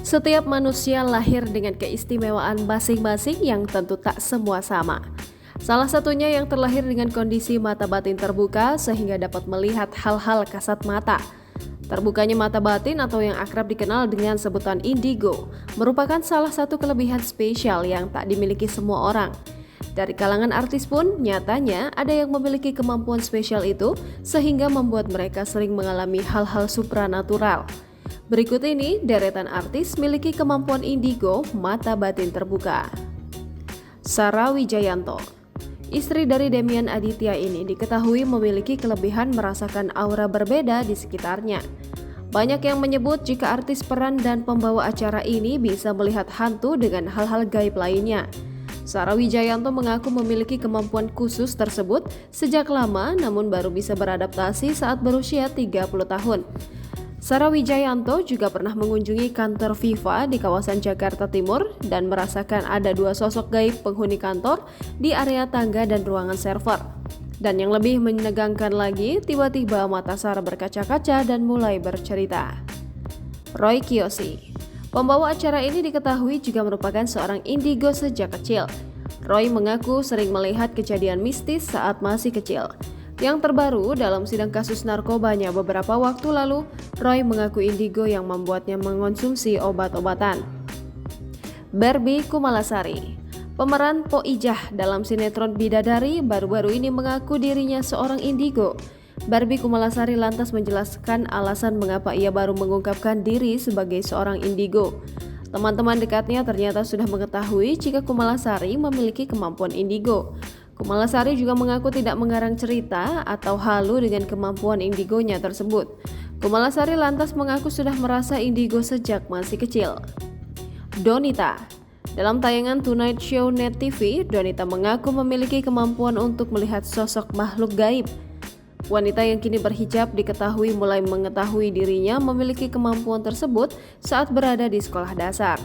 Setiap manusia lahir dengan keistimewaan masing-masing yang tentu tak semua sama. Salah satunya yang terlahir dengan kondisi mata batin terbuka sehingga dapat melihat hal-hal kasat mata. Terbukanya mata batin atau yang akrab dikenal dengan sebutan indigo merupakan salah satu kelebihan spesial yang tak dimiliki semua orang. Dari kalangan artis pun nyatanya ada yang memiliki kemampuan spesial itu sehingga membuat mereka sering mengalami hal-hal supranatural. Berikut ini deretan artis miliki kemampuan indigo mata batin terbuka. Sarah Wijayanto. Istri dari Demian Aditya ini diketahui memiliki kelebihan merasakan aura berbeda di sekitarnya. Banyak yang menyebut jika artis peran dan pembawa acara ini bisa melihat hantu dengan hal-hal gaib lainnya. Sarah Wijayanto mengaku memiliki kemampuan khusus tersebut sejak lama namun baru bisa beradaptasi saat berusia 30 tahun. Sarah Wijayanto juga pernah mengunjungi kantor FIFA di kawasan Jakarta Timur dan merasakan ada dua sosok gaib penghuni kantor di area tangga dan ruangan server. Dan yang lebih menegangkan lagi, tiba-tiba mata Sarah berkaca-kaca dan mulai bercerita. Roy Kiyoshi. Pembawa acara ini diketahui juga merupakan seorang indigo sejak kecil. Roy mengaku sering melihat kejadian mistis saat masih kecil. Yang terbaru, dalam sidang kasus narkobanya beberapa waktu lalu, Roy mengaku indigo yang membuatnya mengonsumsi obat-obatan. Barbie Kumalasari. Pemeran Po Ijah dalam sinetron Bidadari baru-baru ini mengaku dirinya seorang indigo. Barbie Kumalasari lantas menjelaskan alasan mengapa ia baru mengungkapkan diri sebagai seorang indigo. Teman-teman dekatnya ternyata sudah mengetahui jika Kumalasari memiliki kemampuan indigo. Kumalasari juga mengaku tidak mengarang cerita atau halu dengan kemampuan indigonya tersebut. Kumalasari lantas mengaku sudah merasa indigo sejak masih kecil. Donita. Dalam tayangan Tonight Show Net TV, Donita mengaku memiliki kemampuan untuk melihat sosok makhluk gaib. Wanita yang kini berhijab diketahui mulai mengetahui dirinya memiliki kemampuan tersebut saat berada di sekolah dasar.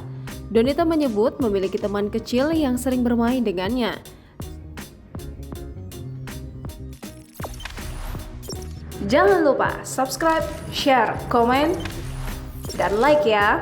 Donita menyebut memiliki teman kecil yang sering bermain dengannya. Jangan lupa subscribe, share, komen, dan like ya!